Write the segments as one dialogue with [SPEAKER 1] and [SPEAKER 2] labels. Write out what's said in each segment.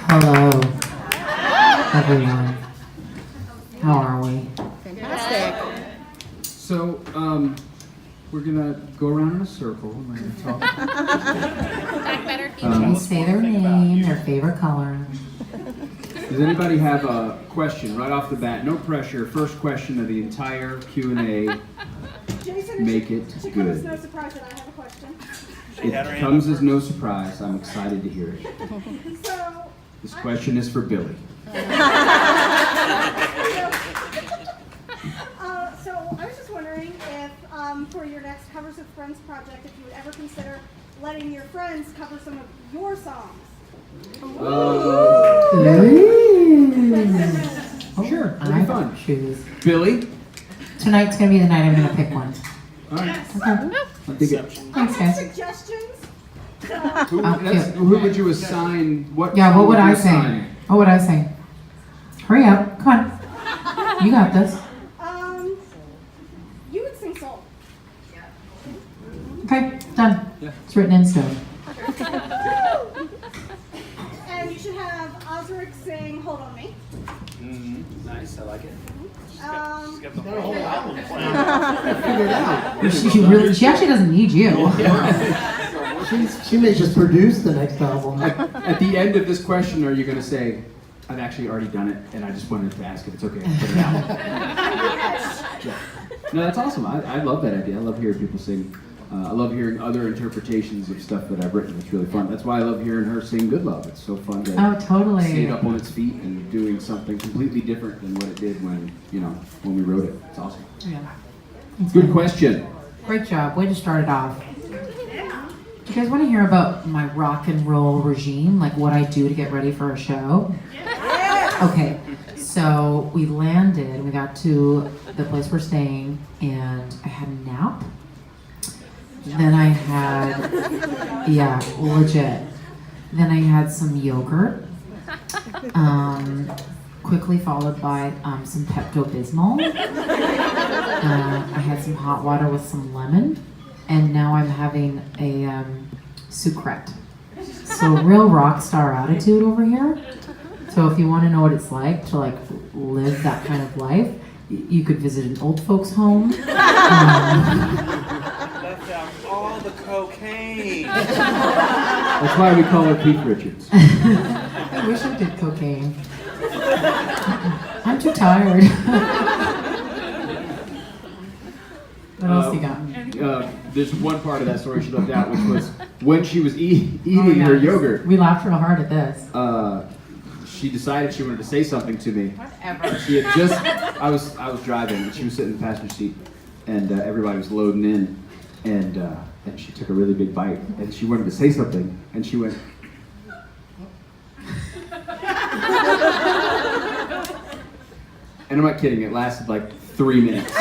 [SPEAKER 1] Hello, everyone. How are we?
[SPEAKER 2] Fantastic.
[SPEAKER 3] So, we're gonna go around in a circle. And we're gonna talk.
[SPEAKER 1] They say their name, their favorite color.
[SPEAKER 3] Does anybody have a question right off the bat? No pressure. First question of the entire Q&A.
[SPEAKER 4] Jason,
[SPEAKER 3] Make it
[SPEAKER 4] should come as
[SPEAKER 3] good.
[SPEAKER 4] no surprise that I have a question.
[SPEAKER 3] It comes as no surprise. I'm excited to hear it.
[SPEAKER 4] So,
[SPEAKER 3] This question is for Billy.
[SPEAKER 4] so I was just wondering if, for your next Covers with Friends project, if you would ever consider letting your friends cover some of your songs.
[SPEAKER 3] Sure, that'd
[SPEAKER 1] I
[SPEAKER 3] be fun.
[SPEAKER 1] choose.
[SPEAKER 3] Billy?
[SPEAKER 1] Tonight's gonna be the night I'm gonna pick one.
[SPEAKER 3] All right.
[SPEAKER 1] Okay.
[SPEAKER 3] I'll dig it.
[SPEAKER 1] Thanks, guys.
[SPEAKER 4] Suggestions?
[SPEAKER 3] Who would you assign? What?
[SPEAKER 1] Yeah,
[SPEAKER 3] song
[SPEAKER 1] what would
[SPEAKER 3] you
[SPEAKER 1] I
[SPEAKER 3] assign?
[SPEAKER 1] say? What would I say? Hurry up. Come on. You got this.
[SPEAKER 4] You would sing soul.
[SPEAKER 1] Okay, done.
[SPEAKER 3] Yeah.
[SPEAKER 1] It's written in stone.
[SPEAKER 4] And you should have Osric sing Hold On Me.
[SPEAKER 5] Nice, I like it.
[SPEAKER 4] Um,
[SPEAKER 5] Got the whole album planned.
[SPEAKER 1] She actually doesn't need you.
[SPEAKER 6] She may just produce the next album.
[SPEAKER 3] At the end of this question, are you going to say, I've actually already done it, and I just wanted to ask if it's okay to put it out? Yeah. No, that's awesome. I love that idea. I love hearing people sing. I love hearing other interpretations of stuff that I've written. It's really fun. That's why I love hearing her sing Good Love. It's so fun to
[SPEAKER 1] Oh, totally.
[SPEAKER 3] see it up on its feet and doing something completely different than what it did when we wrote it. It's awesome.
[SPEAKER 1] Yeah.
[SPEAKER 3] Good question.
[SPEAKER 1] Great job. Way to start it off. Do you guys want to hear about my rock and roll regime? Like what I do to get ready for a show? Okay. So we landed, we got to the place we're staying, and I had a nap. Then I had, yeah, legit. Then I had some yogurt, quickly followed by some Pepto-Bismol. I had some hot water with some lemon, and now I'm having a sucrete. So real rock star attitude over here. So if you want to know what it's like to live that kind of life, you could visit an old folks home.
[SPEAKER 5] Left out all the cocaine.
[SPEAKER 3] That's why we call her Keith Richards.
[SPEAKER 1] I wish I did cocaine. I'm too tired. What else you got?
[SPEAKER 3] There's one part of that story she left out, which was when she was eating her yogurt.
[SPEAKER 1] We laughed real hard at this.
[SPEAKER 3] She decided she wanted to say something to me.
[SPEAKER 1] Whatever.
[SPEAKER 3] She had just, I was driving, and she was sitting in the passenger seat, and everybody was loading in, and she took a really big bite, and she wanted to say something, and she went. And I'm not kidding, it lasted like 3 minutes.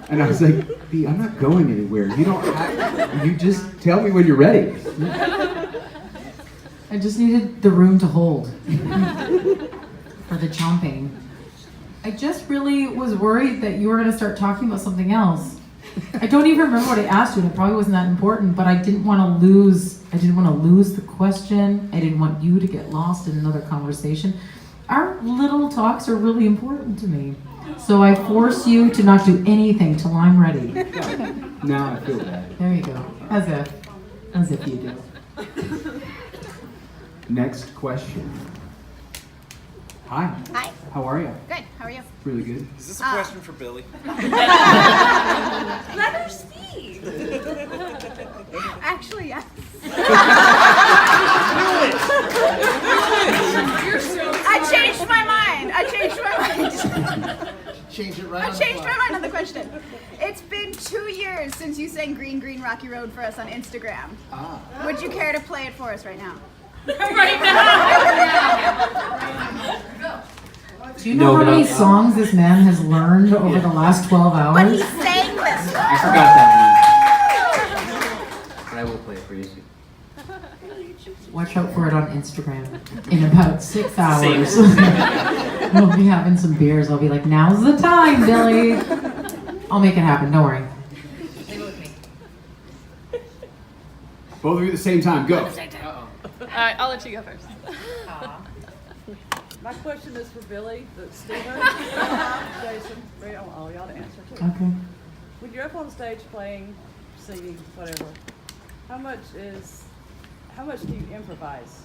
[SPEAKER 3] And I was like, B, I'm not going anywhere. You don't have, you just tell me when you're ready.
[SPEAKER 1] I just needed the room to hold for the chomping. I just really was worried that you were going to start talking about something else. I don't even remember what I asked you, and it probably wasn't that important, but I didn't want to lose the question. I didn't want you to get lost in another conversation. Our little talks are really important to me. So I force you to not do anything till I'm ready.
[SPEAKER 3] Now I feel bad.
[SPEAKER 1] There you go. As if you do.
[SPEAKER 3] Next question. Hi.
[SPEAKER 2] Hi.
[SPEAKER 3] How are you?
[SPEAKER 2] Good. How are you?
[SPEAKER 3] Really good.
[SPEAKER 5] Is this a question for Billy?
[SPEAKER 2] Let her speak. Actually, yes. I changed my mind.
[SPEAKER 6] Change it right
[SPEAKER 2] I
[SPEAKER 6] on the
[SPEAKER 2] changed
[SPEAKER 6] fly.
[SPEAKER 2] my mind on the question. It's been 2 years since you sang Green Green Rocky Road for us on Instagram. Would you care to play it for us right now?
[SPEAKER 1] Do you know how many songs this man has learned over the last 12
[SPEAKER 2] But he
[SPEAKER 1] hours?
[SPEAKER 2] sang this one.
[SPEAKER 5] I forgot that one. But I will play it for you soon.
[SPEAKER 1] Watch out for it on Instagram in about 6 hours.
[SPEAKER 5] Same.
[SPEAKER 1] We'll be having some beers. I'll be like, now's the time, Billy. I'll make it happen. Don't worry.
[SPEAKER 7] Leave it with me.
[SPEAKER 3] Both of you at the same time. Go.
[SPEAKER 7] All right, I'll let you go first.
[SPEAKER 8] My question is for Billy, Stephen, Jason, I want y'all to answer too.
[SPEAKER 1] Okay.
[SPEAKER 8] When you're up on stage playing, singing, whatever, how much do you improvise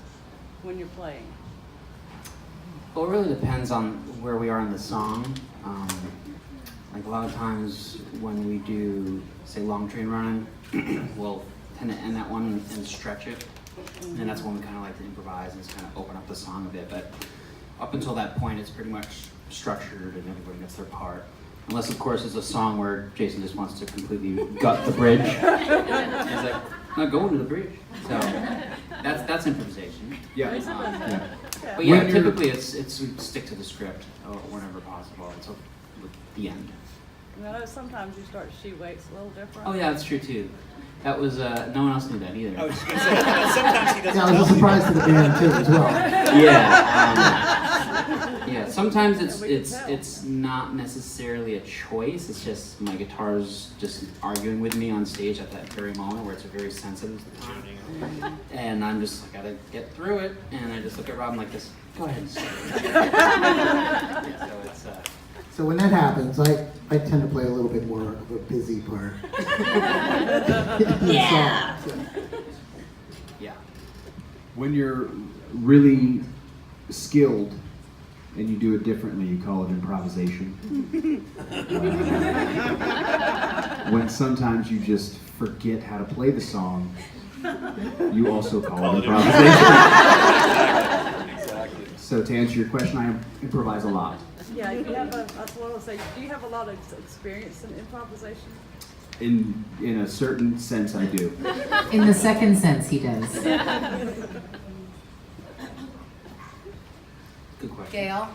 [SPEAKER 8] when you're playing?
[SPEAKER 5] Well, it really depends on where we are in the song. Like a lot of times when we do, say, long train running, we'll tend to end that one and stretch it. And that's when we kind of like to improvise and just kind of open up the song a bit. But up until that point, it's pretty much structured and everybody gets their part. Unless, of course, it's a song where Jason just wants to completely gut the bridge. He's like, not going to the bridge. So that's improvisation.
[SPEAKER 3] Yeah.
[SPEAKER 5] Yeah. But
[SPEAKER 3] When
[SPEAKER 5] yeah,
[SPEAKER 3] you're-
[SPEAKER 5] typically it's we stick to the script whenever possible until the end.
[SPEAKER 8] I know sometimes you start shoe-weights a little different.
[SPEAKER 5] Oh yeah, that's true too. That was no one else knew that either.
[SPEAKER 9] I was just gonna say, sometimes he doesn't
[SPEAKER 6] Yeah, it was a surprise to the band too as well.
[SPEAKER 5] Yeah, sometimes it's not necessarily a choice. It's just my guitar's just arguing with me on stage at that very moment where it's a very sensitive time, and I'm just like, gotta get through it. And I just look at Robin like this. Go ahead and sing. So it's
[SPEAKER 6] So when that happens, I tend to play a little bit more of a busy part. Yeah.
[SPEAKER 5] yeah.
[SPEAKER 3] When you're really skilled and you do it differently, you call it improvisation. When sometimes you just forget how to play the song, you also call it improvisation.
[SPEAKER 9] Exactly.
[SPEAKER 3] So to answer your question, I improvise a lot.
[SPEAKER 8] Yeah, you have that's what I was saying. Do you have a lot of experience in improvisation?
[SPEAKER 3] In a certain sense, I do.
[SPEAKER 1] In the second sense, he does.
[SPEAKER 5] Good question.
[SPEAKER 7] Gail?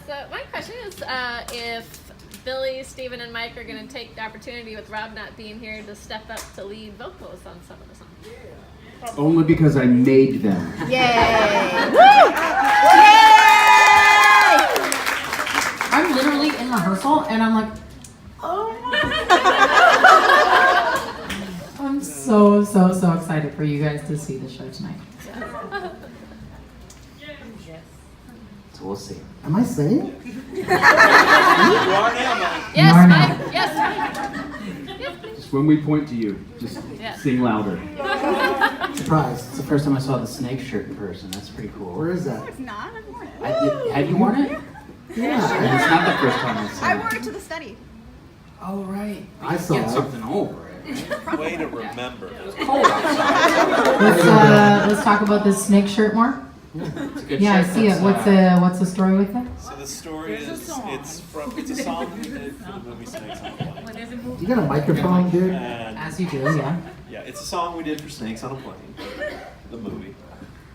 [SPEAKER 10] So my question is if Billy, Steven, and Mike are going to take the opportunity with Rob not being here to step up to lead vocals on some of the songs.
[SPEAKER 3] Only because I made them.
[SPEAKER 2] Yay!
[SPEAKER 1] I'm literally in rehearsal and I'm like, oh my God. I'm so excited for you guys to see the show tonight.
[SPEAKER 5] So we'll see.
[SPEAKER 6] Am I singing?
[SPEAKER 9] You are now, Mike.
[SPEAKER 10] Yes,
[SPEAKER 1] are
[SPEAKER 10] Mike.
[SPEAKER 1] now.
[SPEAKER 10] Yes.
[SPEAKER 3] Just when we point to you, just
[SPEAKER 10] Yeah.
[SPEAKER 3] sing louder.
[SPEAKER 6] Surprise.
[SPEAKER 5] It's the first time I saw the snake shirt in person. That's pretty cool.
[SPEAKER 6] Where is that?
[SPEAKER 2] It's not. I've worn it.
[SPEAKER 5] Have you worn it?
[SPEAKER 6] Yeah.
[SPEAKER 5] It's not the first time I've seen
[SPEAKER 2] I
[SPEAKER 5] it.
[SPEAKER 2] wore it to the study.
[SPEAKER 5] Oh, right.
[SPEAKER 6] I saw
[SPEAKER 5] Get
[SPEAKER 6] it.
[SPEAKER 5] something over it. Right?
[SPEAKER 9] Way to remember.
[SPEAKER 5] Cold outside.
[SPEAKER 1] Let's talk about this snake shirt more.
[SPEAKER 5] It's a good
[SPEAKER 1] Yeah, I
[SPEAKER 5] shirt.
[SPEAKER 1] see it. What's the story with it?
[SPEAKER 9] So the story is, it's a song we did for the movie Snakes on a Plane.
[SPEAKER 6] You got a microphone, dude?
[SPEAKER 9] And
[SPEAKER 1] As you do, yeah.
[SPEAKER 9] yeah, it's a song we did for Snakes on a Plane, the movie.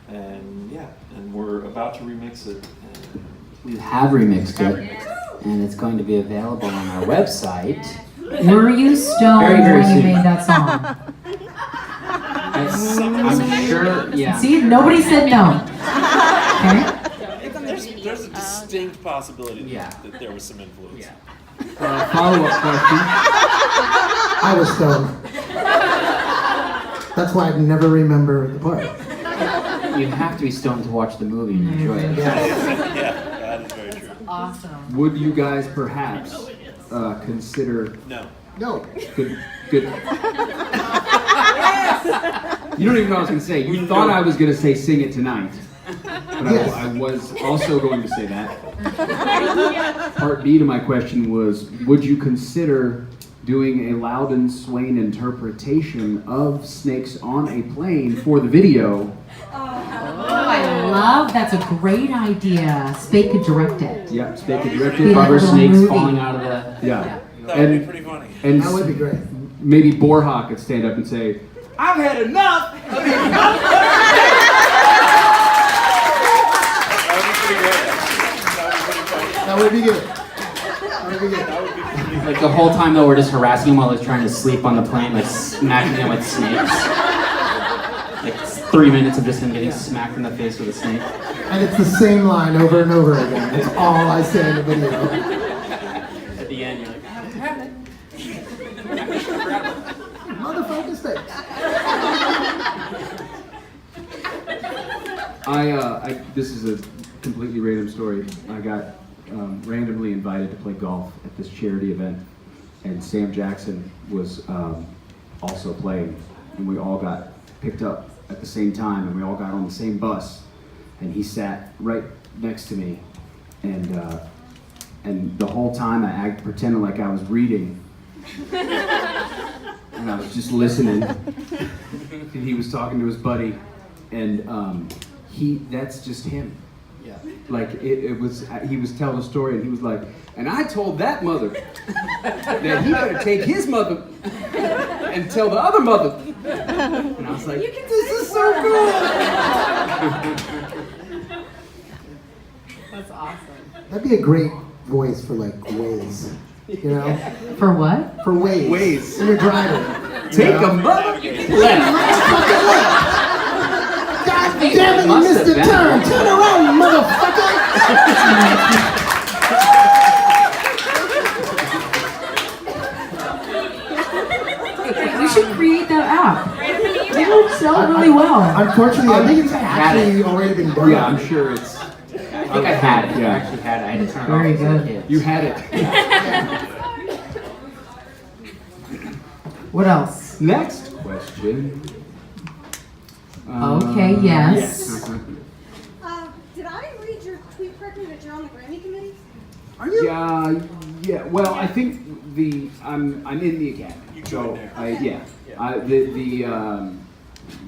[SPEAKER 9] And yeah, and we're about to remix it. And
[SPEAKER 5] We have remixed it, and it's going to be available on our website.
[SPEAKER 1] Were you stoned
[SPEAKER 5] Very, very
[SPEAKER 1] when you
[SPEAKER 5] soon.
[SPEAKER 1] made that song?
[SPEAKER 5] I'm sure, yeah.
[SPEAKER 1] See, nobody said no. Okay.
[SPEAKER 9] there's a distinct possibility
[SPEAKER 5] Yeah.
[SPEAKER 9] that there was some influence.
[SPEAKER 5] Yeah.
[SPEAKER 3] Follow-up question.
[SPEAKER 6] I was stoned. That's why I never remember the part.
[SPEAKER 5] You have to be stoned to watch the movie and enjoy it.
[SPEAKER 6] Yeah.
[SPEAKER 9] Yeah, that is very true.
[SPEAKER 1] Awesome.
[SPEAKER 3] Would you guys perhaps consider
[SPEAKER 9] No.
[SPEAKER 6] No.
[SPEAKER 3] good? You don't even know what I was going to say. You thought I was going to say sing it tonight. But
[SPEAKER 6] Yes.
[SPEAKER 3] I was also going to say that. Part B to my question was, would you consider doing a Louden Swain interpretation of Snakes on a Plane for the video?
[SPEAKER 1] I love, that's a great idea. Spade could direct it.
[SPEAKER 3] Yeah, they could direct
[SPEAKER 1] Be
[SPEAKER 3] it.
[SPEAKER 1] like
[SPEAKER 5] Rubber
[SPEAKER 1] a little
[SPEAKER 5] snakes
[SPEAKER 1] movie.
[SPEAKER 5] falling out of the...
[SPEAKER 3] Yeah.
[SPEAKER 9] That would be pretty funny.
[SPEAKER 3] And
[SPEAKER 6] That would be great.
[SPEAKER 3] maybe Borja could stand up and say, I've had enough!
[SPEAKER 9] That would be pretty great.
[SPEAKER 6] That would be good. That would be good.
[SPEAKER 9] That would be pretty
[SPEAKER 5] Like the whole time though, we're just harassing him while he's trying to sleep on the plane, like smacking him with snakes. Like, 3 minutes of just him getting smacked in the face with a snake.
[SPEAKER 6] And it's the same line over and over again. That's all I say in the video.
[SPEAKER 5] At the end, you're like, grab it.
[SPEAKER 6] Motherfucking steaks.
[SPEAKER 3] This is a completely random story. I got randomly invited to play golf at this charity event, and Sam Jackson was also playing, and we all got picked up at the same time, and we all got on the same bus, and he sat right next to me, and the whole time I pretended like I was reading, and I was just listening, and he was talking to his buddy, and that's just him.
[SPEAKER 5] Yeah.
[SPEAKER 3] Like it was, he was telling a story, and he was like, and I told that mother that he better take his mother and tell the other mother. And I was like, this is so cool.
[SPEAKER 7] That's awesome.
[SPEAKER 6] That'd be a great voice for like Waze. You know?
[SPEAKER 1] For what?
[SPEAKER 6] For Waze.
[SPEAKER 3] Waze.
[SPEAKER 6] When you're driving.
[SPEAKER 3] Take a mother left.
[SPEAKER 6] God damn it, you missed the turn. Turn around, motherfucker.
[SPEAKER 1] We should create that app. They would sell really well.
[SPEAKER 6] Unfortunately, I think it's actually already been done.
[SPEAKER 3] Yeah, I'm sure it's.
[SPEAKER 5] I think I had it.
[SPEAKER 3] Yeah.
[SPEAKER 5] I actually had it. I had to turn it
[SPEAKER 1] Very
[SPEAKER 5] off as a
[SPEAKER 1] good.
[SPEAKER 5] kid.
[SPEAKER 3] You had it.
[SPEAKER 1] What else?
[SPEAKER 3] Next question.
[SPEAKER 1] Okay, yes.
[SPEAKER 4] Did I read your tweet correctly that you're on the Grammy committee?
[SPEAKER 6] Are you?
[SPEAKER 3] Yeah. Well, I think I'm in the academy.
[SPEAKER 9] You
[SPEAKER 3] So
[SPEAKER 9] joined there.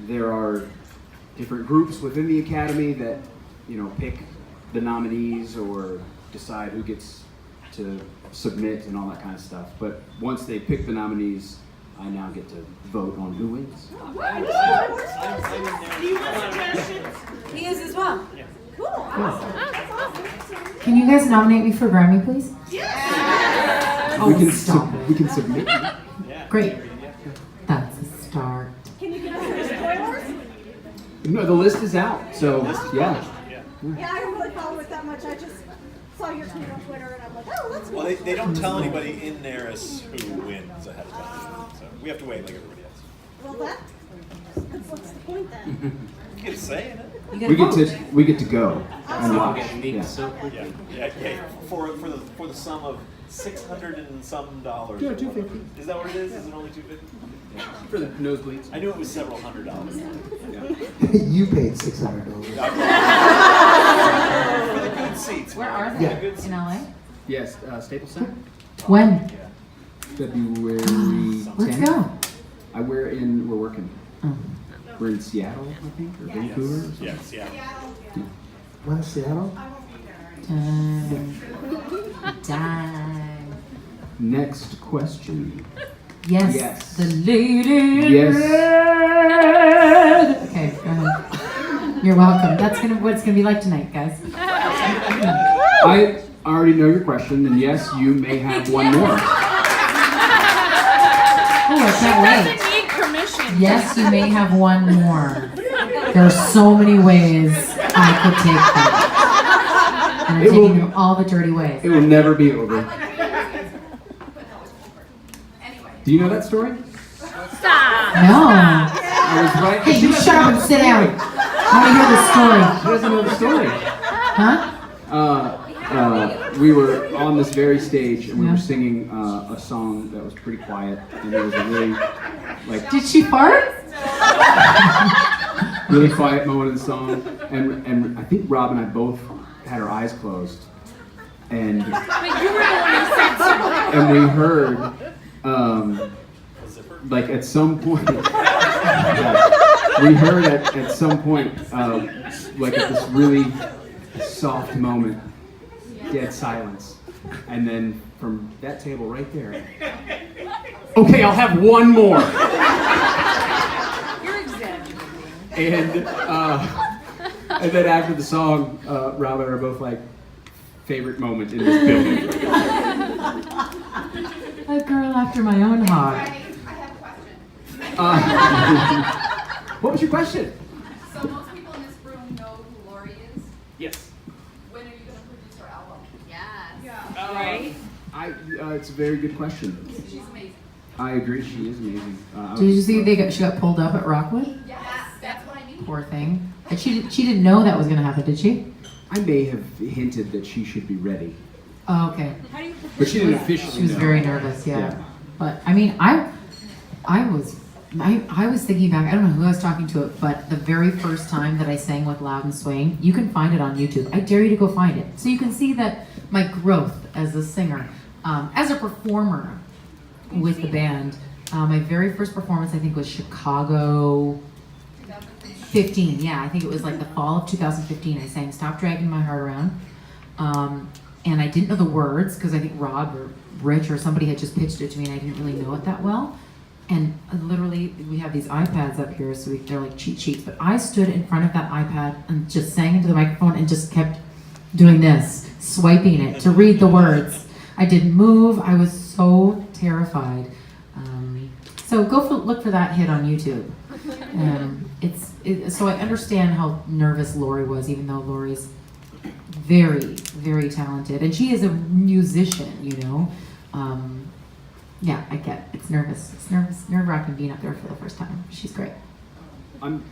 [SPEAKER 3] there are different groups within the academy that pick the nominees or decide who gets to submit and all that kind of stuff. But once they pick the nominees, I now get to vote on who wins.
[SPEAKER 7] He is as well.
[SPEAKER 4] Cool. Awesome.
[SPEAKER 1] Can you guys nominate me for Grammy, please? Oh, stop it.
[SPEAKER 3] We can submit.
[SPEAKER 1] Great. That's a start.
[SPEAKER 4] Can you give us any spoilers?
[SPEAKER 3] No, the list is out. So yeah.
[SPEAKER 4] Yeah, I don't really follow it that much. I just saw your tweet on Twitter and I'm like, oh, that's
[SPEAKER 9] Well, they don't tell anybody in there as who wins ahead of time, so we have to wait like everybody else.
[SPEAKER 4] well, that's what's the point then?
[SPEAKER 9] You get a say in it.
[SPEAKER 3] We get to go and watch.
[SPEAKER 5] Yeah. So
[SPEAKER 9] Yeah. For the sum of $600 and some.
[SPEAKER 3] Yeah, $250.
[SPEAKER 9] Is that what it is? Is it only $250?
[SPEAKER 3] For the nosebleeds.
[SPEAKER 9] I knew it was several $100s.
[SPEAKER 6] You paid $600.
[SPEAKER 9] For the good seats.
[SPEAKER 1] Where are
[SPEAKER 9] For
[SPEAKER 1] they?
[SPEAKER 9] the good seats.
[SPEAKER 1] In LA?
[SPEAKER 3] Yes, Staples Center.
[SPEAKER 1] When?
[SPEAKER 3] February 10th.
[SPEAKER 1] Let's go.
[SPEAKER 3] We're working.
[SPEAKER 1] Oh.
[SPEAKER 3] We're in Seattle, I think, or Vancouver. Or something.
[SPEAKER 9] Yes, yeah.
[SPEAKER 6] When Seattle?
[SPEAKER 1] Dang.
[SPEAKER 3] Next question.
[SPEAKER 1] Yes.
[SPEAKER 3] Yes.
[SPEAKER 1] The lady.
[SPEAKER 3] Yes.
[SPEAKER 1] Okay, go ahead. You're welcome. That's what it's gonna be like tonight, guys.
[SPEAKER 3] I already know your question, and yes, you may have one more.
[SPEAKER 1] Oh, I can't wait.
[SPEAKER 7] Doesn't need permission.
[SPEAKER 1] Yes, you may have one more. There are so many ways I could take that. And I'm taking them all the dirty ways.
[SPEAKER 3] It will never be over. Do you know that story?
[SPEAKER 10] Stop.
[SPEAKER 1] No.
[SPEAKER 3] I was right.
[SPEAKER 1] Hey, you shut up and sit down. I want to hear the story.
[SPEAKER 3] She doesn't know the story.
[SPEAKER 1] Huh?
[SPEAKER 3] We were on this very stage, and we
[SPEAKER 1] Yeah.
[SPEAKER 3] were singing a song that was pretty quiet, and there was a really,
[SPEAKER 1] Did she fart?
[SPEAKER 3] really quiet moment in the song, and I think Rob and I both had our eyes closed, and
[SPEAKER 7] But you were the one who said something.
[SPEAKER 3] and we heard, at some point, we heard at some point, at this really soft moment, dead silence, and then from that table right there, okay, I'll have one more.
[SPEAKER 7] You're exaggerating.
[SPEAKER 3] And then after the song, Rob and I are both like, favorite moment in this building.
[SPEAKER 1] A girl after my own heart.
[SPEAKER 3] What was your question?
[SPEAKER 2] her album.
[SPEAKER 10] Yes.
[SPEAKER 7] Right?
[SPEAKER 3] It's a very good question.
[SPEAKER 2] She's amazing.
[SPEAKER 3] I agree, she is amazing.
[SPEAKER 1] Did you see she got pulled up at Rockwood?
[SPEAKER 2] Yes, that's what I mean.
[SPEAKER 1] Poor thing. And she didn't know that was gonna happen, did she?
[SPEAKER 3] I may have hinted that she should be ready,
[SPEAKER 1] Oh, okay.
[SPEAKER 3] but she didn't officially
[SPEAKER 1] She was
[SPEAKER 3] know.
[SPEAKER 1] very nervous, yeah.
[SPEAKER 3] Yeah.
[SPEAKER 1] But I mean, I was thinking back. I don't know who I was talking to, but the very first time that I sang with Louden, Swain, you can find it on YouTube. I dare you to go find it, so you can see that my growth as a singer, as a performer with the band. My very first performance, I think, was Chicago 15. Yeah, I think it was like the fall of 2015. I sang "Stop Dragging My Heart Around." And I didn't know the words because I think Rob or Rich or somebody had just pitched it to me and I didn't really know it that well. And literally, we have these iPads up here, so they're like cheat sheets. But I stood in front of that iPad and just sang into the microphone and just kept doing this, swiping it to read the words. I didn't move. I was so terrified. So go look for that hit on YouTube. So I understand how nervous Lori was, even though Lori's very, very talented, and she is a musician. You know, yeah, I get it's nervous. It's nerve-wracking being up there for the first time. She's great.
[SPEAKER 3] I'm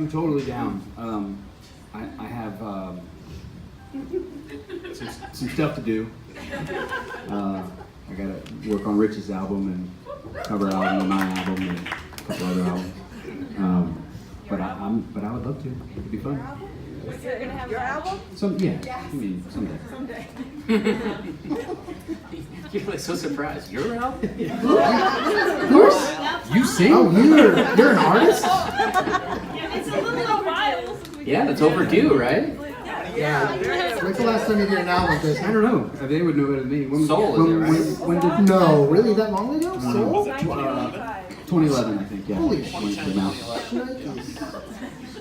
[SPEAKER 3] totally down. I have some stuff to do. I gotta work on Rich's album and cover album and my album and a couple other albums. But I would love to. It'd be fun.
[SPEAKER 8] Your album?
[SPEAKER 3] Yeah. I mean, someday.
[SPEAKER 5] You're like so surprised. Your album?
[SPEAKER 1] Of course.
[SPEAKER 3] You sing?
[SPEAKER 6] Oh, you're an artist?
[SPEAKER 7] It's a little while.
[SPEAKER 5] Yeah, that's overdue, right?
[SPEAKER 6] Yeah. When's the last time you did an album?
[SPEAKER 3] I don't know. They would know better than me.
[SPEAKER 5] Soul, is it right?
[SPEAKER 3] When did?
[SPEAKER 6] No, really? That long ago? Soul?
[SPEAKER 3] 2011, I think. Yeah.
[SPEAKER 6] Holy
[SPEAKER 3] when it came out.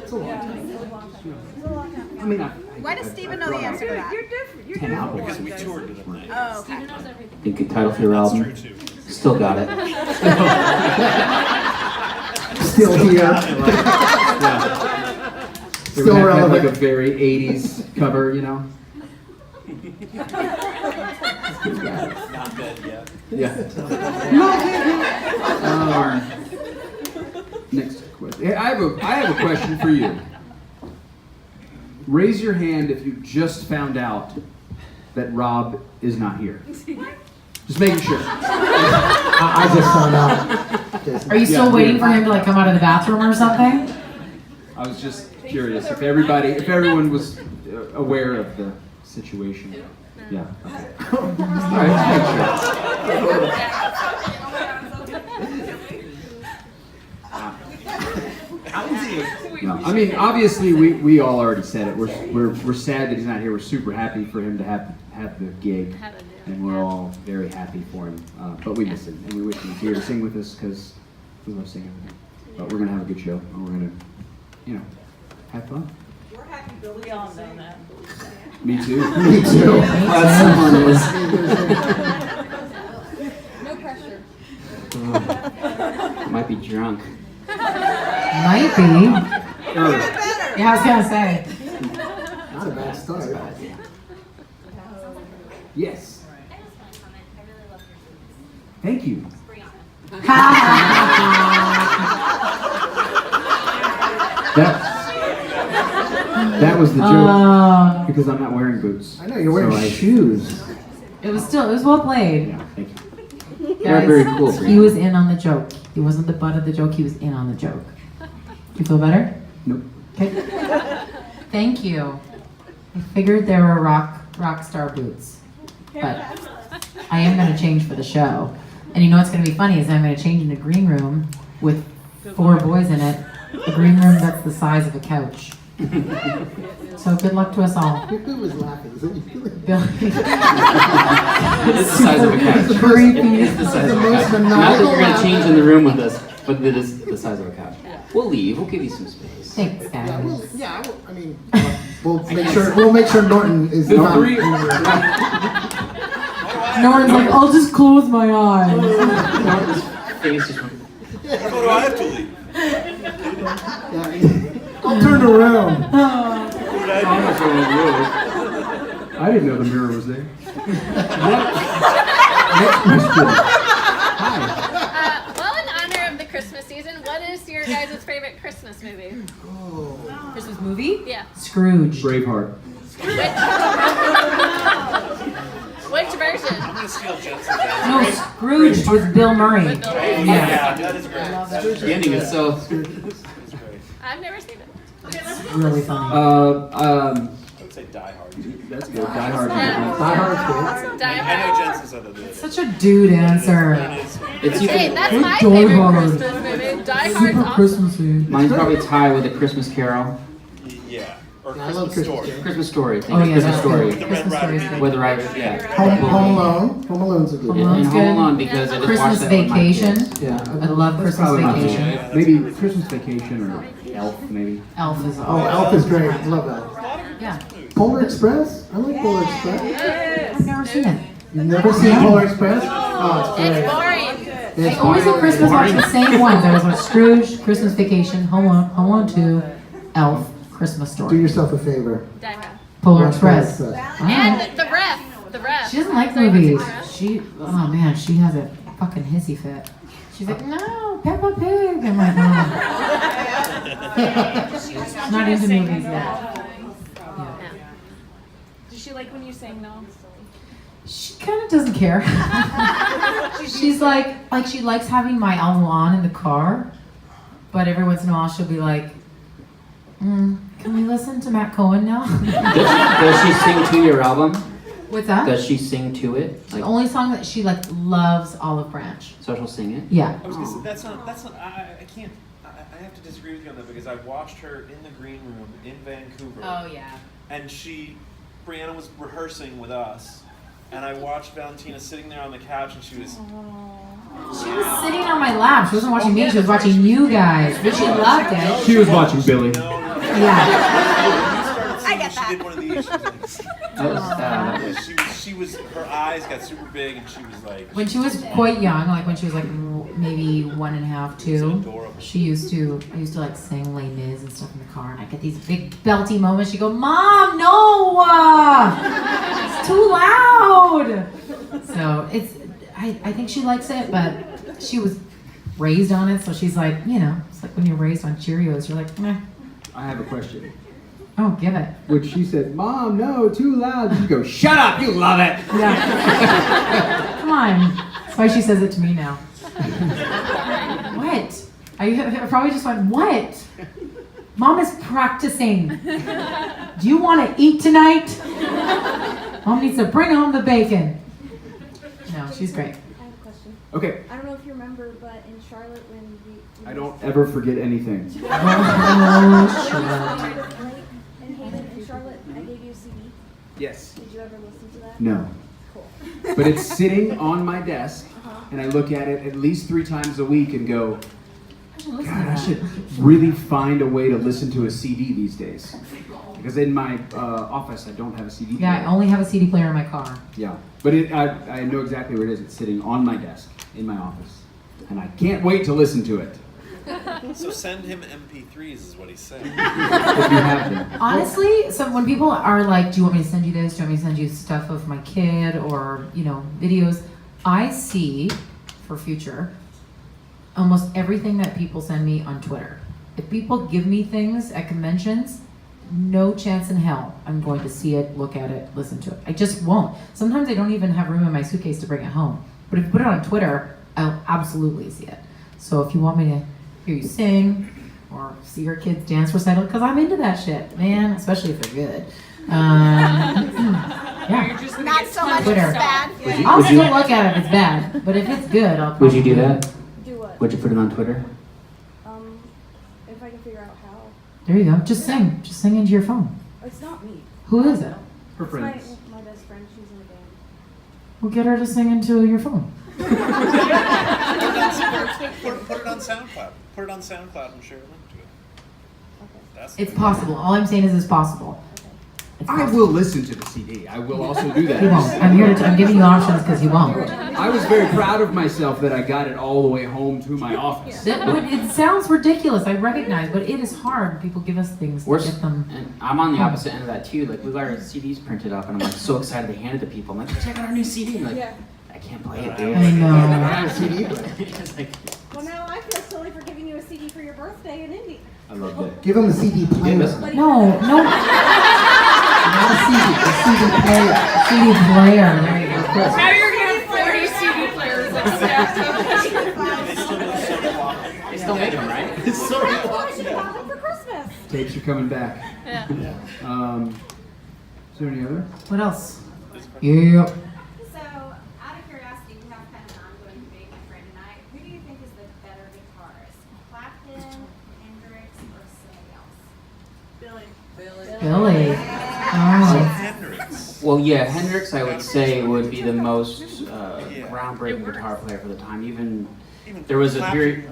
[SPEAKER 6] It's a long time.
[SPEAKER 3] I mean,
[SPEAKER 2] Why does Steven know the answer to that?
[SPEAKER 8] You're different. You're
[SPEAKER 3] 10
[SPEAKER 8] different.
[SPEAKER 3] albums.
[SPEAKER 9] We toured with them.
[SPEAKER 2] Oh, okay.
[SPEAKER 5] Think good title for your album? Still got it.
[SPEAKER 6] Still here.
[SPEAKER 3] Yeah. They
[SPEAKER 6] Still
[SPEAKER 3] would have
[SPEAKER 6] relevant.
[SPEAKER 3] like a very 80s cover, you know?
[SPEAKER 9] Not dead yet.
[SPEAKER 3] Yeah. Next question. I have a question for you. Raise your hand if you just found out that Rob is not here. Just making sure.
[SPEAKER 6] I just found out.
[SPEAKER 1] Are you still waiting for him to like come out of the bathroom or something?
[SPEAKER 3] I was just curious if everyone was aware of the situation. Yeah. Okay. All right. No, I mean, obviously, we all already said it. We're sad that he's not here. We're super happy for him to have the gig, and we're all very happy for him. But we miss him, and we wish he was here to sing with us because we love singing with him. But we're gonna have a good show, and we're gonna, have fun.
[SPEAKER 8] We're happy Billy on that.
[SPEAKER 3] Me too.
[SPEAKER 6] Me too.
[SPEAKER 5] Someone is.
[SPEAKER 2] No pressure.
[SPEAKER 5] Might be drunk.
[SPEAKER 1] Might be. Yeah, I was gonna say.
[SPEAKER 6] Not a bad start.
[SPEAKER 3] Yes. Thank you. That was the joke because I'm not wearing boots.
[SPEAKER 6] I know, you're wearing
[SPEAKER 3] So I-
[SPEAKER 6] shoes.
[SPEAKER 1] It was well played.
[SPEAKER 3] Yeah, thank you.
[SPEAKER 5] You're very cool,
[SPEAKER 1] He
[SPEAKER 5] Briana.
[SPEAKER 1] was in on the joke. He wasn't the butt of the joke. He was in on the joke. You feel better?
[SPEAKER 3] Nope.
[SPEAKER 1] Okay. Thank you. I figured there were rock star boots, but I am going to change for the show. And you know what's going to be funny is I'm going to change in a green room with 4 boys in it. A green room that's the size of a couch. So good luck to us all.
[SPEAKER 6] Who was laughing? Is it you?
[SPEAKER 1] Billy.
[SPEAKER 5] It is the size of a couch.
[SPEAKER 1] Creepy.
[SPEAKER 5] It is the size
[SPEAKER 6] The
[SPEAKER 5] of a
[SPEAKER 6] most
[SPEAKER 5] couch. Not that
[SPEAKER 6] maniacal
[SPEAKER 5] you're gonna change
[SPEAKER 6] laugh.
[SPEAKER 5] in the room with us, but it is the size of a couch. We'll leave. We'll give you some space.
[SPEAKER 1] Thanks, guys.
[SPEAKER 6] I mean, we'll make sure Norton is
[SPEAKER 3] The
[SPEAKER 6] not.
[SPEAKER 3] three.
[SPEAKER 1] Norton's like, I'll just close my eyes.
[SPEAKER 5] Norton's face just went.
[SPEAKER 9] Oh, do I have to leave?
[SPEAKER 6] I'll turn around.
[SPEAKER 9] What would I do?
[SPEAKER 3] I didn't know the mirror was there. Next question. Hi.
[SPEAKER 10] Well, in honor of the Christmas season, what is your guys' favorite Christmas movie?
[SPEAKER 1] Christmas movie?
[SPEAKER 10] Yeah.
[SPEAKER 1] Scrooge.
[SPEAKER 3] Braveheart.
[SPEAKER 10] Which version?
[SPEAKER 9] I'm gonna steal Jensen's
[SPEAKER 1] No, Scrooge with Bill Murray.
[SPEAKER 10] With Bill Murray.
[SPEAKER 1] Yeah.
[SPEAKER 9] that is great.
[SPEAKER 5] The ending is so.
[SPEAKER 9] That's great.
[SPEAKER 10] I've never seen it.
[SPEAKER 1] It's really funny.
[SPEAKER 9] I would say Die Hard.
[SPEAKER 3] That's good. Die Hard.
[SPEAKER 10] Yeah.
[SPEAKER 6] Die Hard's
[SPEAKER 10] Die
[SPEAKER 9] I know
[SPEAKER 10] Hard.
[SPEAKER 9] Jensen said that the other day.
[SPEAKER 1] Such a dude answer.
[SPEAKER 5] It's
[SPEAKER 10] Hey,
[SPEAKER 5] either,
[SPEAKER 10] that's
[SPEAKER 1] Good
[SPEAKER 10] my
[SPEAKER 1] Die
[SPEAKER 10] favorite
[SPEAKER 1] Hard.
[SPEAKER 10] Christmas movie. Die Hard's
[SPEAKER 1] Super
[SPEAKER 10] awesome.
[SPEAKER 1] Christmassy.
[SPEAKER 5] mine's probably tied with A Christmas Carol.
[SPEAKER 9] Yeah. Or
[SPEAKER 6] Yeah, I love
[SPEAKER 9] Christmas
[SPEAKER 6] Christmas
[SPEAKER 9] Story.
[SPEAKER 5] Christmas Story.
[SPEAKER 1] Oh yeah,
[SPEAKER 5] Christmas
[SPEAKER 1] that's
[SPEAKER 5] Story.
[SPEAKER 1] good.
[SPEAKER 9] The Red
[SPEAKER 1] Christmas
[SPEAKER 9] Riding
[SPEAKER 1] Story is
[SPEAKER 9] Hood.
[SPEAKER 1] good.
[SPEAKER 5] With the right, yeah.
[SPEAKER 6] Home Alone. Home Alone's a good
[SPEAKER 1] Home
[SPEAKER 5] In
[SPEAKER 6] one.
[SPEAKER 1] Alone's
[SPEAKER 5] Home
[SPEAKER 1] good.
[SPEAKER 5] Alone because I just
[SPEAKER 1] Christmas
[SPEAKER 5] watched that with my
[SPEAKER 1] Vacation.
[SPEAKER 5] kids.
[SPEAKER 6] Yeah.
[SPEAKER 1] I love Christmas
[SPEAKER 3] Probably not
[SPEAKER 1] Vacation.
[SPEAKER 9] Yeah.
[SPEAKER 3] maybe Christmas Vacation or Elf, maybe.
[SPEAKER 1] Elf is
[SPEAKER 6] Oh, Elf is great. I love Elf.
[SPEAKER 1] Yeah.
[SPEAKER 6] Polar Express. I like Polar Express.
[SPEAKER 1] I've never seen it.
[SPEAKER 6] You've never seen Polar Express? Oh, it's
[SPEAKER 10] It's
[SPEAKER 6] great.
[SPEAKER 10] boring.
[SPEAKER 1] I always at Christmas watch the same ones. I always watch Scrooge, Christmas Vacation, Home Alone 2, Elf, Christmas
[SPEAKER 6] Do
[SPEAKER 1] Story,
[SPEAKER 6] yourself a favor.
[SPEAKER 10] Die Hard.
[SPEAKER 1] Polar
[SPEAKER 6] Watch
[SPEAKER 1] Express.
[SPEAKER 6] Polar Express.
[SPEAKER 10] And the ref. The ref.
[SPEAKER 1] She doesn't like
[SPEAKER 10] Sorry, what's
[SPEAKER 1] movies.
[SPEAKER 10] the ref?
[SPEAKER 1] She, oh man, she has a fucking hissy fit. She's like, no, Peppa Pig. I'm like, no. Not into movies yet. Yeah.
[SPEAKER 7] Does she like when you sing no?
[SPEAKER 1] She kind of doesn't care. She's like she likes having my album on in the car, but every once in a while she'll be like, can we listen to Matt Cohen now?
[SPEAKER 5] Does she sing to your album?
[SPEAKER 1] What's that?
[SPEAKER 5] Does she sing to it?
[SPEAKER 1] The
[SPEAKER 5] Like,
[SPEAKER 1] only song that she like loves Olive Branch.
[SPEAKER 5] so she'll sing it?
[SPEAKER 1] Yeah.
[SPEAKER 9] I was gonna say, that's not, I can't, I have to disagree with you on that because I watched her in the green room in Vancouver.
[SPEAKER 1] Oh yeah.
[SPEAKER 9] And Briana was rehearsing with us. And I watched Valentina sitting there on the couch and she was,
[SPEAKER 1] She was sitting on my lap. She wasn't watching me. She was watching you guys. But she loved it.
[SPEAKER 3] She was watching Billy.
[SPEAKER 1] Yeah.
[SPEAKER 2] I get
[SPEAKER 9] she
[SPEAKER 2] that.
[SPEAKER 9] did one of these. She was, her eyes got super big and she was like.
[SPEAKER 1] When she was quite young, like when she was like maybe 1.5, 2,
[SPEAKER 9] adorable.
[SPEAKER 1] I used to like sing Les Mis and stuff in the car, and I get these big belty moments. She'd go, "Mom, no, it's too loud." So I think she likes it, but she was raised on it, so she's like, it's like when you're raised on Cheerios, you're like, meh.
[SPEAKER 3] I have a question.
[SPEAKER 1] Oh, give it.
[SPEAKER 3] When she said, "Mom, no, too loud," you go, "Shut up, you love it."
[SPEAKER 1] Yeah. Come on. That's why she says it to me now. What? I probably just went, what? Mom is practicing. Do you want to eat tonight? Mom needs to bring home the bacon. No, she's great.
[SPEAKER 4] I have a question.
[SPEAKER 3] Okay,
[SPEAKER 4] I don't know if you remember, but in Charlotte when we
[SPEAKER 3] I don't ever forget anything.
[SPEAKER 1] Oh, sure.
[SPEAKER 4] in Hayden and Charlotte, I gave you a CD.
[SPEAKER 3] Yes.
[SPEAKER 4] Did you ever listen to that?
[SPEAKER 3] No.
[SPEAKER 4] Cool.
[SPEAKER 3] But it's sitting on my desk, and I look at it at least 3 times a week and go, God, I should really find a way to listen to a CD these days. Because in my office, I don't have a CD player.
[SPEAKER 1] Yeah, I only have a CD player in my car.
[SPEAKER 3] Yeah, but I know exactly where it is. It's sitting on my desk in my office, and I can't wait to listen to it.
[SPEAKER 9] So send him MP3s is what he's saying.
[SPEAKER 3] If you have them.
[SPEAKER 1] Honestly, so when people are like, do you want me to send you this? Do you want me to send you stuff of my kid or, videos? I see, for future, almost everything that people send me on Twitter. If people give me things at conventions, no chance in hell I'm going to see it, look at it, listen to it. I just won't. Sometimes I don't even have room in my suitcase to bring it home. But if you put it on Twitter, I'll absolutely see it. So if you want me to hear you sing or see your kids dance recital, because I'm into that shit, man, especially if they're good. Yeah.
[SPEAKER 2] Not so much if
[SPEAKER 1] Twitter.
[SPEAKER 2] it's bad.
[SPEAKER 1] I'll still look at it if it's bad, but if it's good, I'll
[SPEAKER 5] Would you do that?
[SPEAKER 4] Do what?
[SPEAKER 5] Would you put it on Twitter?
[SPEAKER 4] If I can figure out how.
[SPEAKER 1] There you go. Just sing. Just sing into your phone.
[SPEAKER 4] It's not me.
[SPEAKER 1] Who is it?
[SPEAKER 3] Her
[SPEAKER 4] It's my
[SPEAKER 3] friends.
[SPEAKER 4] best friend. She's in the band.
[SPEAKER 1] We'll get her to sing into your phone.
[SPEAKER 9] Put it on SoundCloud. Put it on SoundCloud and share a link to it.
[SPEAKER 4] Okay.
[SPEAKER 9] That's
[SPEAKER 1] It's possible. All I'm saying is it's possible.
[SPEAKER 3] I will listen to the CD. I will also do that.
[SPEAKER 1] He won't. I'm giving you options because he won't.
[SPEAKER 3] I was very proud of myself that I got it all the way home to my office.
[SPEAKER 1] It sounds ridiculous, I recognize, but it is hard. People give us things to get them.
[SPEAKER 5] And I'm on the opposite end of that too. Like we got our CDs printed up, and I'm like so excited to hand it to people. I'm like, check out our new CD. And like, I can't play it, dude.
[SPEAKER 1] I know.
[SPEAKER 6] I have a CD player.
[SPEAKER 5] It's like,
[SPEAKER 4] Well, now I feel silly for giving you a CD for your birthday in Indy.
[SPEAKER 3] I love that.
[SPEAKER 6] Give him a CD player.
[SPEAKER 1] No.
[SPEAKER 6] Not a CD, a CD player.
[SPEAKER 1] CD player. There you go.
[SPEAKER 7] Now you're gonna have 40 CD players
[SPEAKER 5] they still make them, right?
[SPEAKER 4] I should have got them for Christmas.
[SPEAKER 3] Tapes are coming back.
[SPEAKER 10] Yeah.
[SPEAKER 3] Is there any other?
[SPEAKER 1] What else? Yeah.
[SPEAKER 11] So, out of curiosity, we have kind of an ongoing debate, my friend and I. Who do you think is the better guitarist? Clapton, Hendrix, or somebody else?
[SPEAKER 1] Billy. Oh.
[SPEAKER 9] Hendrix.
[SPEAKER 5] Well, yeah, Hendrix, I would say, would be the most groundbreaking guitar player for the time. Even there was a period,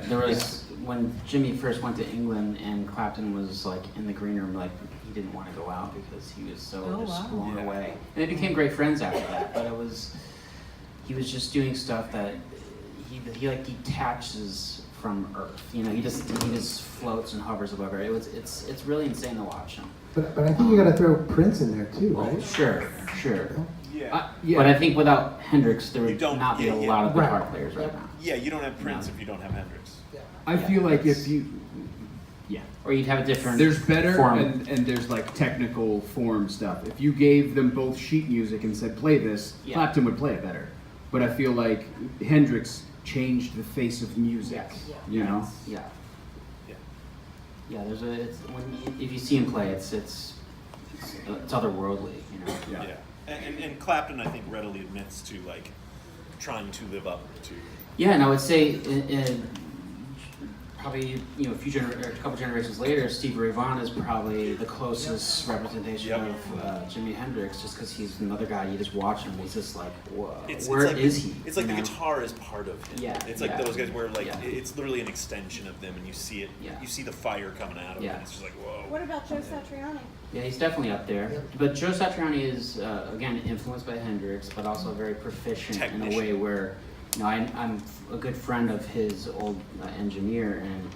[SPEAKER 5] there was when Jimmy first went to England and Clapton was like in the green room, like he didn't want to go out because he was so just blown away. And they became great friends after that. But he was just doing stuff that he like detaches from Earth. You know, he just floats and hovers above it. It's really insane to watch him.
[SPEAKER 6] But I think you got to throw Prince in there too, right?
[SPEAKER 5] Sure.
[SPEAKER 9] Yeah.
[SPEAKER 5] But I think without Hendrix, there
[SPEAKER 9] You
[SPEAKER 5] would
[SPEAKER 9] don't-
[SPEAKER 5] not be a
[SPEAKER 9] yeah,
[SPEAKER 5] lot of
[SPEAKER 6] Right.
[SPEAKER 5] guitar players right now.
[SPEAKER 9] Yeah, you don't have Prince if you don't have Hendrix.
[SPEAKER 3] I feel like if you,
[SPEAKER 5] Or you'd have a different.
[SPEAKER 3] there's better
[SPEAKER 5] form.
[SPEAKER 3] and there's like technical form stuff. If you gave them both sheet music and said play this,
[SPEAKER 5] Yeah.
[SPEAKER 3] Clapton would play it better. But I feel like Hendrix changed the face of music. You know.
[SPEAKER 5] Yeah.
[SPEAKER 9] Yeah.
[SPEAKER 5] Yeah. If you see him play, it's otherworldly. You know.
[SPEAKER 9] Yeah. And Clapton, I think, readily admits to like trying to live up to.
[SPEAKER 5] Yeah, and I would say probably a couple generations later, Stevie Ray Vaughan is probably the closest representation of Jimi Hendrix, just because he's another guy you just watch him. He's just like, whoa, where is he?
[SPEAKER 9] It's like
[SPEAKER 5] you
[SPEAKER 9] the
[SPEAKER 5] know?
[SPEAKER 9] guitar is part of him.
[SPEAKER 5] Yeah,
[SPEAKER 9] It's like
[SPEAKER 5] yeah.
[SPEAKER 9] those guys where like
[SPEAKER 5] Yeah.
[SPEAKER 9] it's literally an extension of them, and you see it.
[SPEAKER 5] Yeah.
[SPEAKER 9] You see the fire coming out of it.
[SPEAKER 5] Yeah.
[SPEAKER 9] And it's just like whoa.
[SPEAKER 4] What about Joe Satriani?
[SPEAKER 5] Yeah, he's definitely up there.
[SPEAKER 6] Yep.
[SPEAKER 5] But Joe Satriani is, again, influenced by Hendrix, but also very proficient in a
[SPEAKER 9] Technician.
[SPEAKER 5] way where, I'm a good friend of his old engineer, and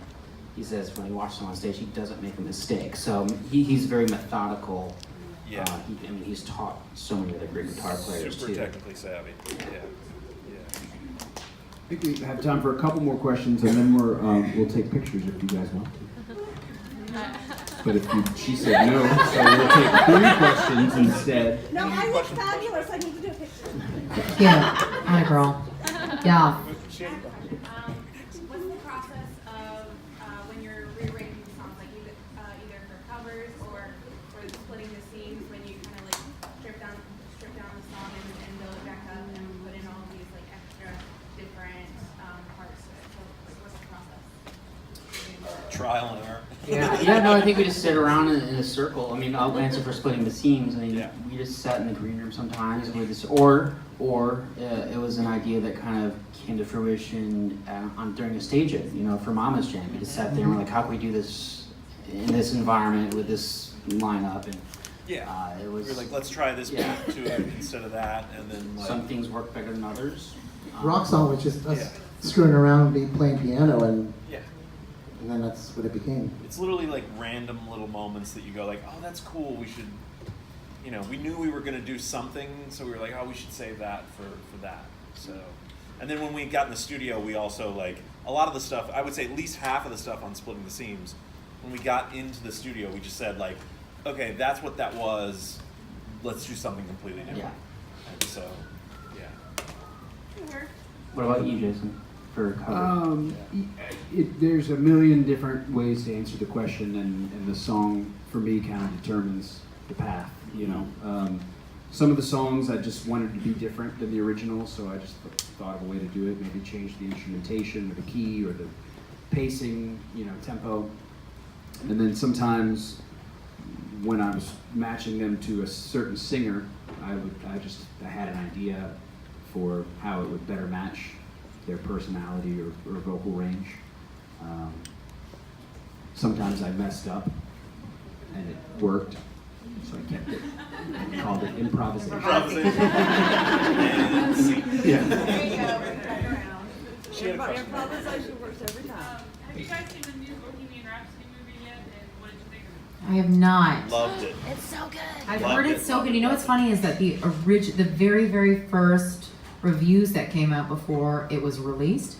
[SPEAKER 5] he says when he watches him on stage, he doesn't make a mistake. So he's very methodical.
[SPEAKER 9] Yeah.
[SPEAKER 5] He's taught so many other great guitar players
[SPEAKER 9] Super
[SPEAKER 5] too.
[SPEAKER 9] technically savvy. Yeah.
[SPEAKER 3] I think we have time for a couple more questions, and then we'll take pictures if you guys want to. But she said no, so we'll take 3 questions instead.
[SPEAKER 4] No, I look fabulous. I need to do a picture.
[SPEAKER 1] Yeah. Hi, girl. Yeah.
[SPEAKER 11] What's the process of when you're rearranging songs, like either for covers or for splitting the scenes, when you kind of like strip down the song and build it back up and put in all of these like extra different parts to it? So what's the process?
[SPEAKER 9] Trial and error.
[SPEAKER 5] No, I think we just sit around in a circle. I mean, I'll answer for splitting the seams. I mean,
[SPEAKER 9] Yeah.
[SPEAKER 5] we just sat in the green room sometimes. We just, or it was an idea that kind of came to fruition during a stage for Mama's Jam. We just sat there and we're like, how can we do this in this environment with this lineup? And
[SPEAKER 9] Yeah.
[SPEAKER 5] it was
[SPEAKER 9] We're like, let's try this
[SPEAKER 5] Yeah.
[SPEAKER 9] beat to it instead of that, and then like.
[SPEAKER 5] some things work better than others.
[SPEAKER 6] Rock song was just us
[SPEAKER 9] Yeah.
[SPEAKER 6] screwing around, playing piano, and
[SPEAKER 9] Yeah.
[SPEAKER 6] then that's what it became.
[SPEAKER 9] It's literally like random little moments that you go like, oh, that's cool. We should, we knew we were gonna do something, so we were like, oh, we should save that for that. So, and then when we got in the studio, we also like a lot of the stuff. I would say at least half of the stuff on Splitting the Seams. When we got into the studio, we just said like, okay, that's what that was. Let's do something completely different.
[SPEAKER 5] Yeah.
[SPEAKER 9] And so, yeah.
[SPEAKER 5] What about you, Jason? For cover?
[SPEAKER 3] There's a million different ways to answer the question, and the song for me kind of determines the path. Some of the songs I just wanted to be different than the original, so I just thought of a way to do it. Maybe change the instrumentation or the key or the pacing, tempo. And then sometimes when I was matching them to a certain singer, I had an idea for how it would better match their personality or vocal range. Sometimes I messed up and it worked. so I kept it. I called it improvisation.
[SPEAKER 9] And scene.
[SPEAKER 3] Yeah.
[SPEAKER 2] There you go. Bring it back around.
[SPEAKER 9] She had a question.
[SPEAKER 8] Improvisation works every time.
[SPEAKER 7] Have you guys seen the new Bohemian Rhapsody movie yet? And what did you think of it?
[SPEAKER 1] I have not.
[SPEAKER 9] Loved it.
[SPEAKER 10] It's so good.
[SPEAKER 1] I've
[SPEAKER 9] Loved
[SPEAKER 1] heard
[SPEAKER 9] it.
[SPEAKER 1] it's so good. You know what's funny is that the very, very first reviews that came out before it was released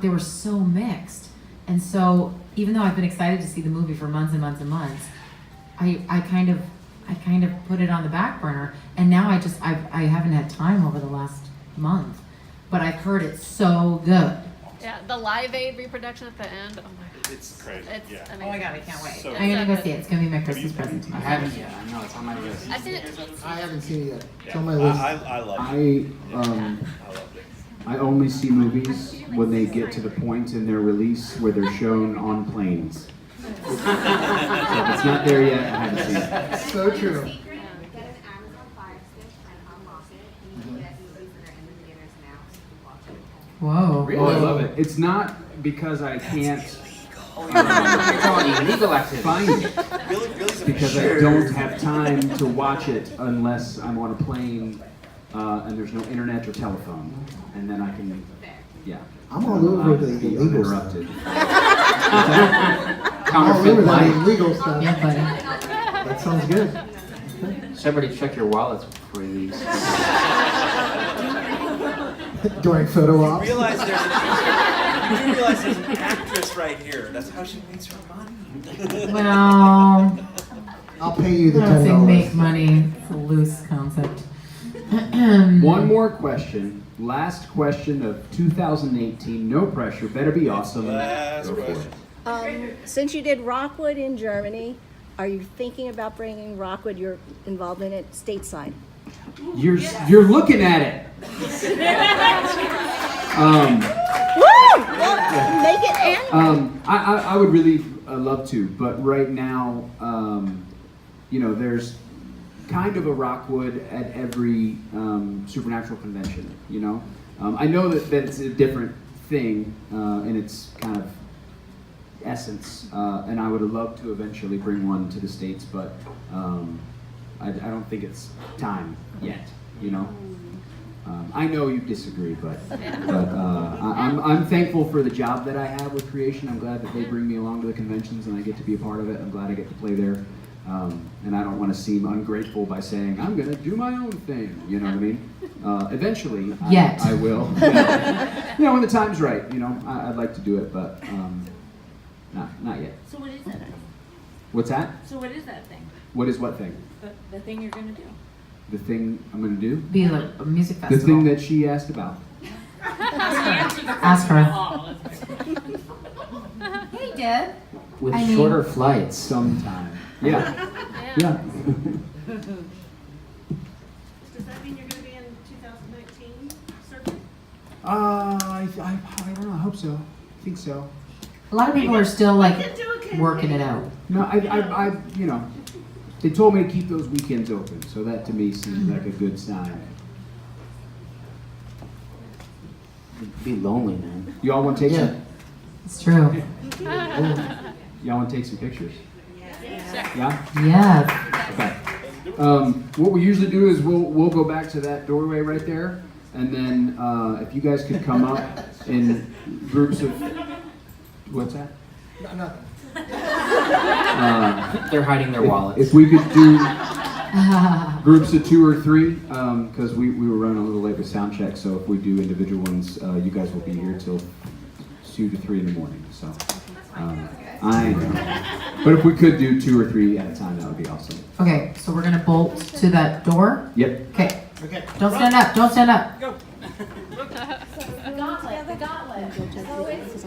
[SPEAKER 1] they were so mixed. And so even though I've been excited to see the movie for months and months and months, I kind of put it on the back burner, and now I haven't had time over the last month, but I've heard it's so good.
[SPEAKER 10] Yeah, the Live Aid reproduction at the end. Oh my god.
[SPEAKER 9] It's crazy.
[SPEAKER 10] It's
[SPEAKER 9] Yeah.
[SPEAKER 10] amazing.
[SPEAKER 1] Oh my god, I can't wait.
[SPEAKER 9] So
[SPEAKER 1] I'm gonna go see it. It's gonna be my Christmas present to
[SPEAKER 5] I
[SPEAKER 1] you.
[SPEAKER 5] haven't yet. I know it's on my list.
[SPEAKER 10] I've seen it.
[SPEAKER 6] I haven't seen it yet. It's
[SPEAKER 9] Yeah.
[SPEAKER 6] on my list.
[SPEAKER 9] I love it.
[SPEAKER 3] I
[SPEAKER 9] I loved it.
[SPEAKER 3] I only see movies when they get to the point in their release where they're shown on planes. So if it's not there yet, I haven't seen it.
[SPEAKER 6] So true.
[SPEAKER 11] Secret, get an Amazon Fire Stick and unlock it, and you can get movies that are in the theaters now, so you can watch it.
[SPEAKER 1] Whoa.
[SPEAKER 3] Oh, I love it. It's not because I can't
[SPEAKER 5] Illegal activity.
[SPEAKER 3] find it.
[SPEAKER 9] Billy's a
[SPEAKER 3] Because I don't have time to watch it unless I'm on a plane and there's no internet or telephone. And then I can, yeah.
[SPEAKER 6] I'm all over the
[SPEAKER 3] be
[SPEAKER 6] illegal stuff.
[SPEAKER 3] uninterrupted.
[SPEAKER 6] I'm all over
[SPEAKER 5] Counterfeit
[SPEAKER 6] that
[SPEAKER 5] money.
[SPEAKER 6] illegal stuff.
[SPEAKER 1] Yeah, buddy.
[SPEAKER 6] That sounds good.
[SPEAKER 5] Somebody check your wallets before you leave.
[SPEAKER 6] During photo ops.
[SPEAKER 9] You do realize there's an actress right here. That's how she makes her money.
[SPEAKER 1] Well,
[SPEAKER 6] I'll pay you the
[SPEAKER 1] I don't say
[SPEAKER 6] $10.
[SPEAKER 1] make money. It's a loose concept.
[SPEAKER 3] One more question. Last question of 2018. No pressure. Better be awesome.
[SPEAKER 9] Last
[SPEAKER 3] Go for it.
[SPEAKER 9] question.
[SPEAKER 12] Since you did Rockwood in Germany, are you thinking about bringing Rockwood, your involvement at stateside?
[SPEAKER 3] You're looking at it.
[SPEAKER 12] Woo! Well, make it annual.
[SPEAKER 3] I would really love to, but right now, there's kind of a Rockwood at every supernatural convention. I know that it's a different thing in its kind of essence, and I would have loved to eventually bring one to the States, but I don't think it's time yet. I know you disagree, but I'm thankful for the job that I have with Creation. I'm glad that they bring me along to the conventions and I get to be a part of it. I'm glad I get to play there. And I don't want to seem ungrateful by saying, I'm going to do my own thing. You know what I mean? Eventually, I will. When the time's right, I'd like to do it, but not yet.
[SPEAKER 7] So what is that thing?
[SPEAKER 3] What's that?
[SPEAKER 7] So what is that thing?
[SPEAKER 3] What is what thing?
[SPEAKER 7] The thing you're gonna do?
[SPEAKER 3] The thing I'm going to do?
[SPEAKER 1] Be a music
[SPEAKER 3] The
[SPEAKER 1] festival.
[SPEAKER 3] thing that she asked about.
[SPEAKER 1] Ask her. Hey, Deb.
[SPEAKER 5] With
[SPEAKER 1] I mean-
[SPEAKER 5] shorter flights.
[SPEAKER 3] Sometime. Yeah. Yeah.
[SPEAKER 4] Does that mean you're gonna be in 2019 circuit?
[SPEAKER 3] I don't know. I hope so. I think so.
[SPEAKER 1] A lot of people are still like
[SPEAKER 4] We can do a campaign.
[SPEAKER 1] working it out.
[SPEAKER 3] No, I they told me to keep those weekends open, so that to me seems like a good sign.
[SPEAKER 5] It'd be lonely, man.
[SPEAKER 3] You all want to take
[SPEAKER 6] Yeah.
[SPEAKER 3] some?
[SPEAKER 1] It's true.
[SPEAKER 3] Y'all want to take some pictures? Yeah.
[SPEAKER 1] Yes.
[SPEAKER 3] Okay. What we usually do is we'll go back to that doorway right there, and then if you guys could come up in groups of what's that?
[SPEAKER 6] Nothing.
[SPEAKER 5] They're hiding their wallets.
[SPEAKER 3] If we could do groups of 2 or 3, because we were running a little late with sound check, so if we do individual ones, you guys will be here till 2 to 3 in the morning. So I know. But if we could do 2 or 3 at a time, that would be awesome.
[SPEAKER 1] Okay, so we're gonna bolt to that door.
[SPEAKER 3] Yep.
[SPEAKER 1] Okay.
[SPEAKER 6] Okay.
[SPEAKER 1] Don't stand up. Don't stand up.
[SPEAKER 12] The gauntlet. So it's